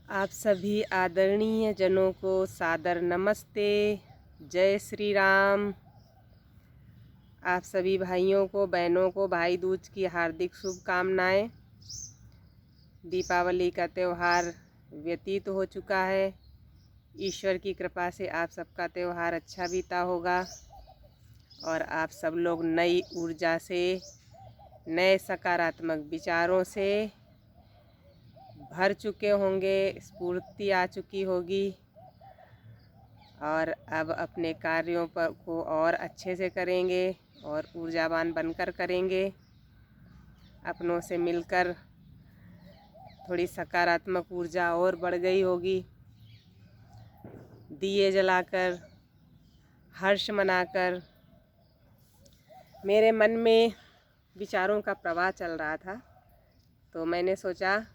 आप सभी आदरणीय जनों को सादर नमस्ते। जय श्री राम। आप सभी भाइयों को बहनों को भाई दूज की हार्दिक शुभकामनाएं। दीपावली का त्यौहार व्यतीत हो चुका है। ईश्वर की कृपा से आप सबका त्यौहार अच्छा बीता होगा और आप सब लोग नई ऊर्जा से, नए सकारात्मक विचारों से भर चुके होंगे, स्फूर्ति आ चुकी होगी और अब अपने कार्यों पर को और अच्छे से करेंगे और ऊर्जावान बनकर करेंगे। अपनों से मिलकर थोड़ी सकारात्मक ऊर्जा और बढ़ गई होगी। दिए जलाकर, हर्ष मनाकर मेरे मन में विचारों का प्रवाह चल रहा था, तो मैंने सोचा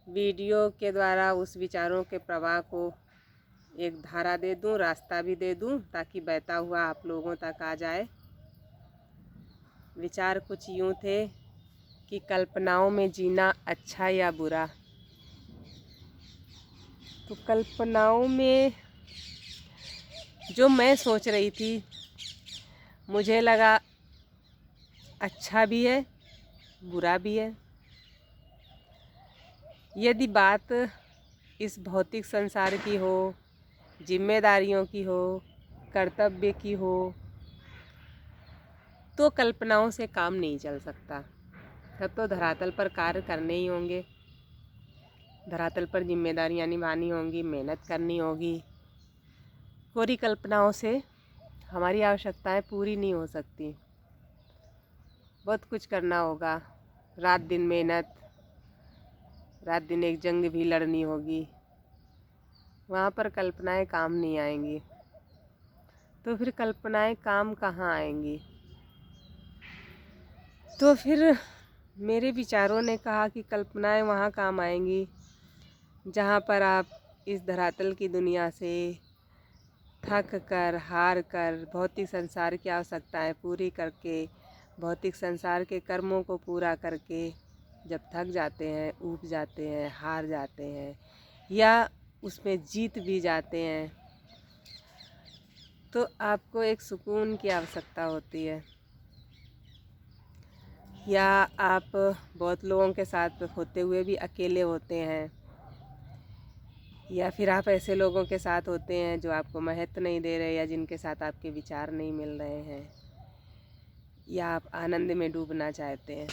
वीडियो के द्वारा उस विचारों के प्रवाह को एक धारा दे दूं, रास्ता भी दे दूं, ताकि बहता हुआ आप लोगों तक आ जाए। विचार कुछ यूं थे कि कल्पनाओं में जीना अच्छा या बुरा। तो कल्पनाओं में जो मैं सोच रही थी, मुझे लगा अच्छा भी है, बुरा भी है। यदि बात इस भौतिक संसार की हो, जिम्मेदारियों की हो, कर्तव्य की हो, तो कल्पनाओं से काम नहीं चल सकता। तब तो धरातल पर कार्य करने ही होंगे, धरातल पर जिम्मेदारियां निभानी होंगी, मेहनत करनी होगी। कोरी कल्पनाओं से हमारी आवश्यकताएं पूरी नहीं हो सकती। बहुत कुछ करना होगा, रात दिन मेहनत, रात दिन एक जंग भी लड़नी होगी। वहाँ पर कल्पनाएं काम नहीं आएंगी। तो फिर कल्पनाएं काम कहाँ आएंगी? तो फिर मेरे विचारों ने कहा कि कल्पनाएं वहाँ काम आएंगी जहाँ पर आप इस धरातल की दुनिया से थक कर, हार कर, भौतिक संसार की आवश्यकताएं पूरी करके, भौतिक संसार के कर्मों को पूरा करके जब थक जाते हैं, ऊब जाते हैं, हार जाते हैं या उसमें जीत भी जाते हैं, तो आपको एक सुकून की आवश्यकता होती है। या आप बहुत लोगों के साथ होते हुए भी अकेले होते हैं, या फिर आप ऐसे लोगों के साथ होते हैं जो आपको महत्व नहीं दे रहे, या जिनके साथ आपके विचार नहीं मिल रहे हैं, या आप आनंद में डूबना चाहते हैं।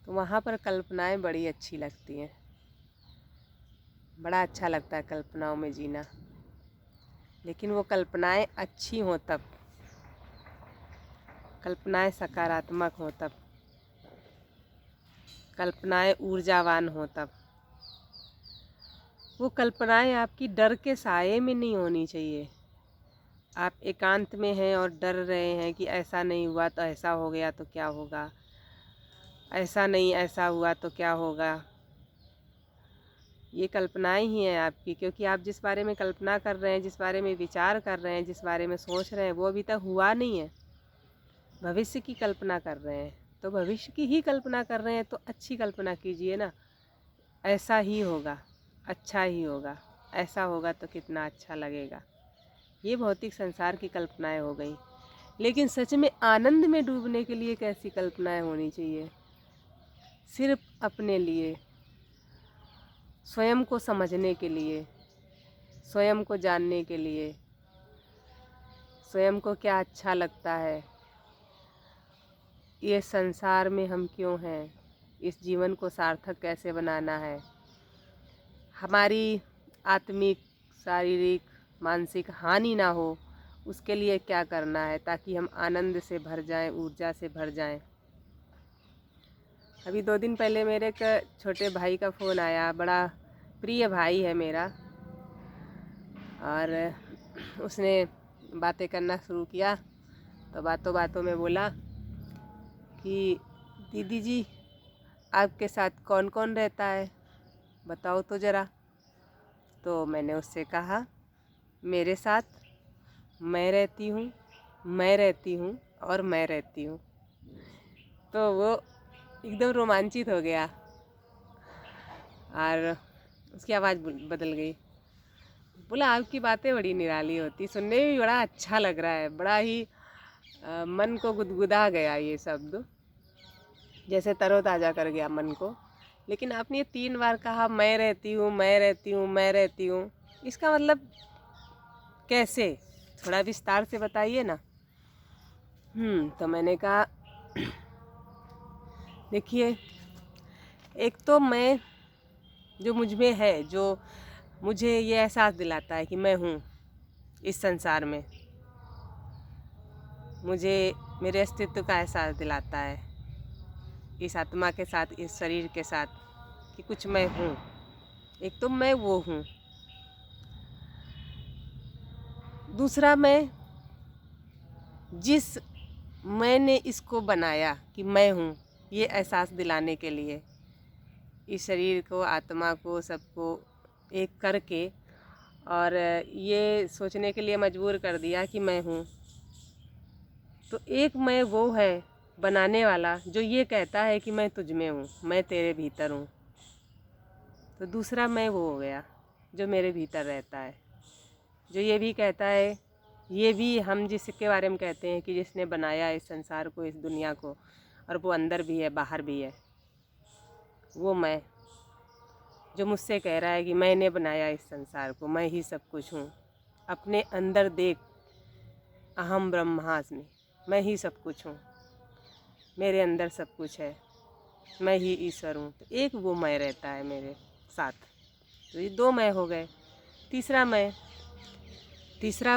तो वहाँ पर कल्पनाएं बड़ी अच्छी लगती हैं। बड़ा अच्छा लगता है कल्पनाओं में जीना। लेकिन वो कल्पनाएं अच्छी हों तब, कल्पनाएं सकारात्मक हों तब, कल्पनाएं ऊर्जावान हों तब। वो कल्पनाएं आपकी डर के साये में नहीं होनी चाहिए। आप एकांत में हैं और डर रहे हैं कि ऐसा नहीं हुआ तो ऐसा हो गया तो क्या होगा, ऐसा नहीं ऐसा हुआ तो क्या होगा। ये कल्पनाएं ही हैं आपकी, क्योंकि आप जिस बारे में कल्पना कर रहे हैं, जिस बारे में विचार कर रहे हैं, जिस बारे में सोच रहे हैं, वो अभी तक हुआ नहीं है। भविष्य की कल्पना कर रहे हैं, तो भविष्य की ही कल्पना कर रहे हैं तो अच्छी कल्पना कीजिए ना। ऐसा ही होगा, अच्छा ही होगा, ऐसा होगा तो कितना अच्छा लगेगा। ये भौतिक संसार की कल्पनाएं हो गई। लेकिन सच में आनंद में डूबने के लिए कैसी कल्पनाएं होनी चाहिए? सिर्फ अपने लिए, स्वयं को समझने के लिए, स्वयं को जानने के लिए, स्वयं को क्या अच्छा लगता है, ये संसार में हम क्यों हैं, इस जीवन को सार्थक कैसे बनाना है, हमारी आत्मिक, शारीरिक, मानसिक हानि ना हो, उसके लिए क्या करना है ताकि हम आनंद से भर जाएं, ऊर्जा से भर जाएं। अभी 2 दिन पहले मेरे एक छोटे भाई का फ़ोन आया। बड़ा प्रिय भाई है मेरा, और उसने बातें करना शुरू किया। तो बातों बातों में बोला कि दीदी जी, आपके साथ कौन कौन रहता है, बताओ तो ज़रा। तो मैंने उससे कहा, मेरे साथ मैं रहती हूँ, मैं रहती हूँ और मैं रहती हूँ। तो वो एकदम रोमांचित हो गया और उसकी आवाज़ बदल गई। बोला आपकी बातें बड़ी निराली होती, सुनने में भी बड़ा अच्छा लग रहा है, बड़ा ही मन को गुदगुदा गया ये शब्द, जैसे तरोताज़ा कर गया मन को। लेकिन आपने ये 3 बार कहा मैं रहती हूँ, मैं रहती हूँ, मैं रहती हूँ, इसका मतलब कैसे? थोड़ा विस्तार से बताइए ना। तो मैंने कहा देखिए, एक तो मैं जो मुझ में है, जो मुझे ये एहसास दिलाता है कि मैं हूँ इस संसार में, मुझे मेरे अस्तित्व का एहसास दिलाता है इस आत्मा के साथ, इस शरीर के साथ, कि कुछ मैं हूँ। एक तो मैं वो हूँ। दूसरा, मैं जिस मैंने इसको बनाया कि मैं हूँ, ये एहसास दिलाने के लिए इस शरीर को, आत्मा को, सबको एक करके, और ये सोचने के लिए मजबूर कर दिया कि मैं हूँ। तो एक मैं वो है बनाने वाला, जो ये कहता है कि मैं तुझ में हूँ, मैं तेरे भीतर हूँ। तो दूसरा मैं वो हो गया जो मेरे भीतर रहता है, जो ये भी कहता है, ये भी हम जिसके बारे में कहते हैं कि जिसने बनाया इस संसार को, इस दुनिया को, और वो अंदर भी है बाहर भी है, वो मैं जो मुझसे कह रहा है कि मैंने बनाया इस संसार को, मैं ही सब कुछ हूँ। अपने अंदर देख, अहम ब्रह्मास्मि, मैं ही सब कुछ हूँ, मेरे अंदर सब कुछ है, मैं ही ईश्वर हूँ। तो एक वो मैं रहता है मेरे साथ। तो ये 2 मैं हो गए। तीसरा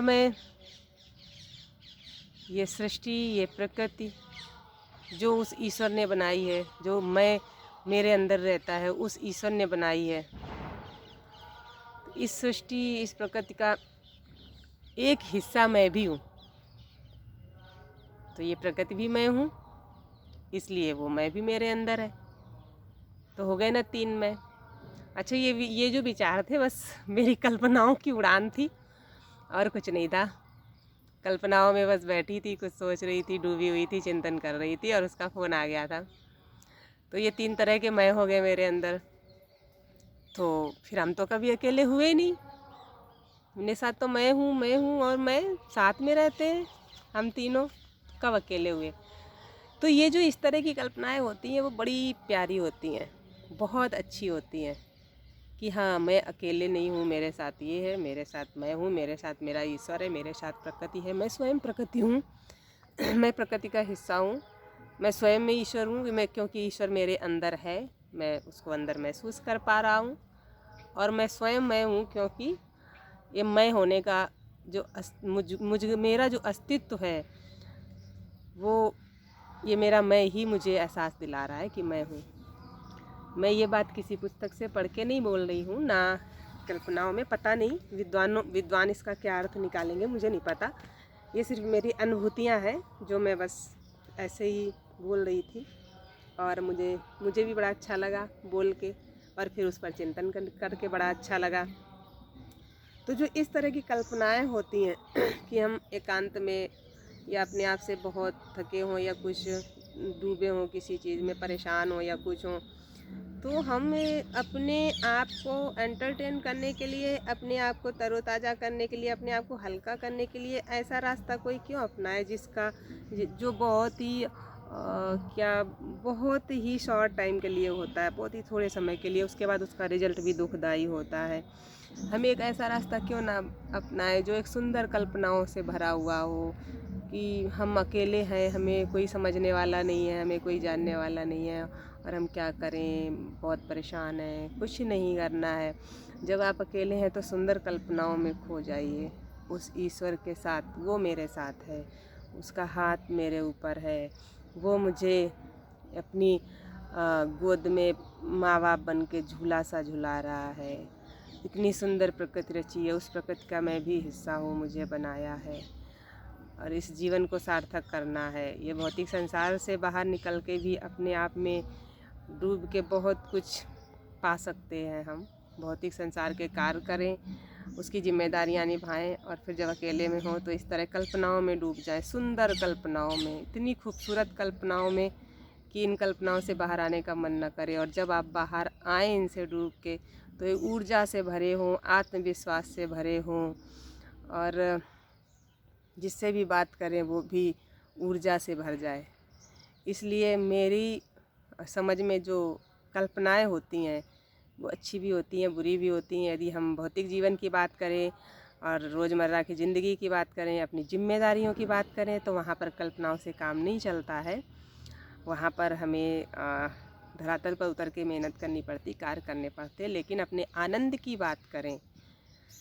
मैं ये सृष्टि, ये प्रकृति जो उस ईश्वर ने बनाई है, जो मैं मेरे अंदर रहता है, उस ईश्वर ने बनाई है। इस सृष्टि, इस प्रकृति का एक हिस्सा मैं भी हूँ। तो ये प्रकृति भी मैं हूँ, इसलिए वो मैं भी मेरे अंदर है। तो हो गए ना 3 मैं। अच्छा, ये जो विचार थे बस मेरी कल्पनाओं की उड़ान थी, और कुछ नहीं था। कल्पनाओं में बस बैठी थी, कुछ सोच रही थी, डूबी हुई थी, चिंतन कर रही थी, और उसका फ़ोन आ गया था। तो ये 3 तरह के मैं हो गए मेरे अंदर। तो फिर हम तो कभी अकेले हुए ही नहीं। मेरे साथ तो मैं हूँ और मैं साथ में रहते हैं हम तीनों, कब अकेले हुए? तो ये जो इस तरह की कल्पनाएं होती हैं वो बड़ी प्यारी होती हैं, बहुत अच्छी होती हैं कि हाँ, मैं अकेले नहीं हूँ, मेरे साथ ये है, मेरे साथ मैं हूँ, मेरे साथ मेरा ईश्वर है, मेरे साथ प्रकृति है, मैं स्वयं प्रकृति हूँ। मैं प्रकृति का हिस्सा हूँ, मैं स्वयं में ईश्वर हूँ, मैं क्योंकि ईश्वर मेरे अंदर है, मैं उसको अंदर महसूस कर पा रहा हूँ। और मैं स्वयं मैं हूँ क्योंकि ये मैं होने का जो मेरा जो अस्तित्व है, वो ये मेरा मैं ही मुझे एहसास दिला रहा है कि मैं हूँ। मैं ये बात किसी पुस्तक से पढ़ के नहीं बोल रही हूँ, ना कल्पनाओं में, पता नहीं विद्वान इसका क्या अर्थ निकालेंगे, मुझे नहीं पता। ये सिर्फ मेरी अनुभूतियाँ हैं जो मैं बस ऐसे ही बोल रही थी, और मुझे भी बड़ा अच्छा लगा बोल के, और फिर उस पर चिंतन करके बड़ा अच्छा लगा। तो जो इस तरह की कल्पनाएं होती हैं कि हम एकांत में या अपने आप से बहुत थके हों, या कुछ डूबे हों किसी चीज़ में, परेशान हों या कुछ हों, तो हम अपने आप को एंटरटेन करने के लिए, अपने आप को तरोताज़ा करने के लिए, अपने आप को हल्का करने के लिए ऐसा रास्ता कोई क्यों अपनाए जिसका जो बहुत ही बहुत ही शॉर्ट टाइम के लिए होता है, बहुत ही थोड़े समय के लिए, उसके बाद उसका रिजल्ट भी दुखदाई होता है। हम एक ऐसा रास्ता क्यों ना अपनाए जो एक सुंदर कल्पनाओं से भरा हुआ हो, कि हम अकेले हैं, हमें कोई समझने वाला नहीं है, हमें कोई जानने वाला नहीं है, और हम क्या करें, बहुत परेशान हैं, कुछ नहीं करना है। जब आप अकेले हैं तो सुंदर कल्पनाओं में खो जाइए उस ईश्वर के साथ। वो मेरे साथ है, उसका हाथ मेरे ऊपर है, वो मुझे अपनी गोद में माँ बाप बन के झूला सा झुला रहा है। इतनी सुंदर प्रकृति रची है, उस प्रकृति का मैं भी हिस्सा हूँ, मुझे बनाया है, और इस जीवन को सार्थक करना है। ये भौतिक संसार से बाहर निकल के भी अपने आप में डूब के बहुत कुछ पा सकते हैं हम। भौतिक संसार के कार्य करें, उसकी जिम्मेदारियां निभाएं, और फिर जब अकेले में हो तो इस तरह कल्पनाओं में डूब जाएं, सुंदर कल्पनाओं में, इतनी खूबसूरत कल्पनाओं में कि इन कल्पनाओं से बाहर आने का मन न करे। और जब आप बाहर आएँ इनसे डूब के, तो ये ऊर्जा से भरे हों, आत्मविश्वास से भरे हों, और जिससे भी बात करें वो भी ऊर्जा से भर जाए। इसलिए मेरी समझ में जो कल्पनाएं होती हैं वो अच्छी भी होती हैं, बुरी भी होती हैं। यदि हम भौतिक जीवन की बात करें और रोज़मर्रा की ज़िंदगी की बात करें, अपनी जिम्मेदारियों की बात करें, तो वहाँ पर कल्पनाओं से काम नहीं चलता है। वहाँ पर हमें धरातल पर उतर के मेहनत करनी पड़ती, कार्य करने पड़ते। लेकिन अपने आनंद की बात करें,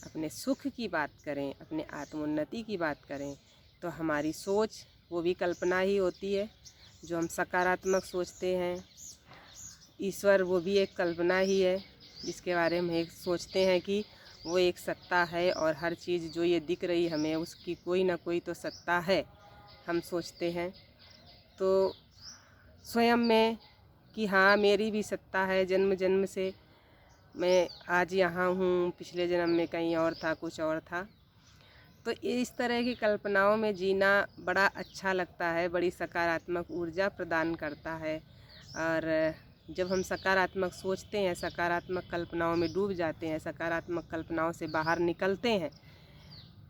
अपने सुख की बात करें, अपने आत्मोन्नति की बात करें, तो हमारी सोच वो भी कल्पना ही होती है। जो हम सकारात्मक सोचते हैं, ईश्वर वो भी एक कल्पना ही है, जिसके बारे में एक सोचते हैं कि वो एक सत्ता है, और हर चीज़ जो ये दिख रही हमें उसकी कोई ना कोई तो सत्ता है, हम सोचते हैं। तो स्वयं में कि हाँ मेरी भी सत्ता है, जन्म जन्म से मैं आज यहाँ हूँ, पिछले जन्म में कहीं और था, कुछ और था। तो इस तरह की कल्पनाओं में जीना बड़ा अच्छा लगता है, बड़ी सकारात्मक ऊर्जा प्रदान करता है। और जब हम सकारात्मक सोचते हैं, सकारात्मक कल्पनाओं में डूब जाते हैं, सकारात्मक कल्पनाओं से बाहर निकलते हैं,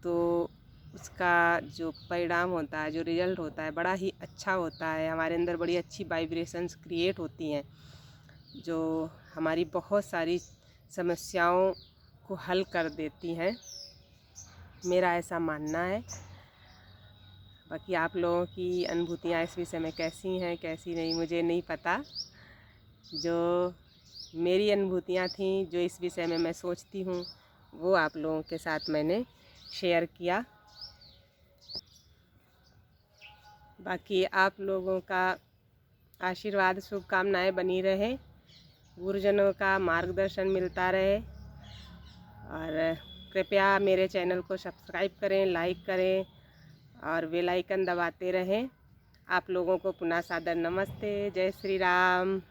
तो उसका जो परिणाम होता है, जो रिज़ल्ट होता है, बड़ा ही अच्छा होता है। हमारे अंदर बड़ी अच्छी वाइब्रेशंस क्रिएट होती हैं, जो हमारी बहुत सारी समस्याओं को हल कर देती हैं। मेरा ऐसा मानना है। बाकी आप लोगों की अनुभूतियाँ इस विषय में कैसी हैं, कैसी नहीं, मुझे नहीं पता। जो मेरी अनुभूतियाँ थीं, जो इस विषय में मैं सोचती हूँ, वो आप लोगों के साथ मैंने शेयर किया। बाकी आप लोगों का आशीर्वाद, शुभकामनाएं बनी रहे, गुरुजनों का मार्गदर्शन मिलता रहे, और कृपया मेरे चैनल को सब्सक्राइब करें, लाइक करें और बेल आइकन दबाते रहें। आप लोगों को पुनः सादर नमस्ते। जय श्री राम।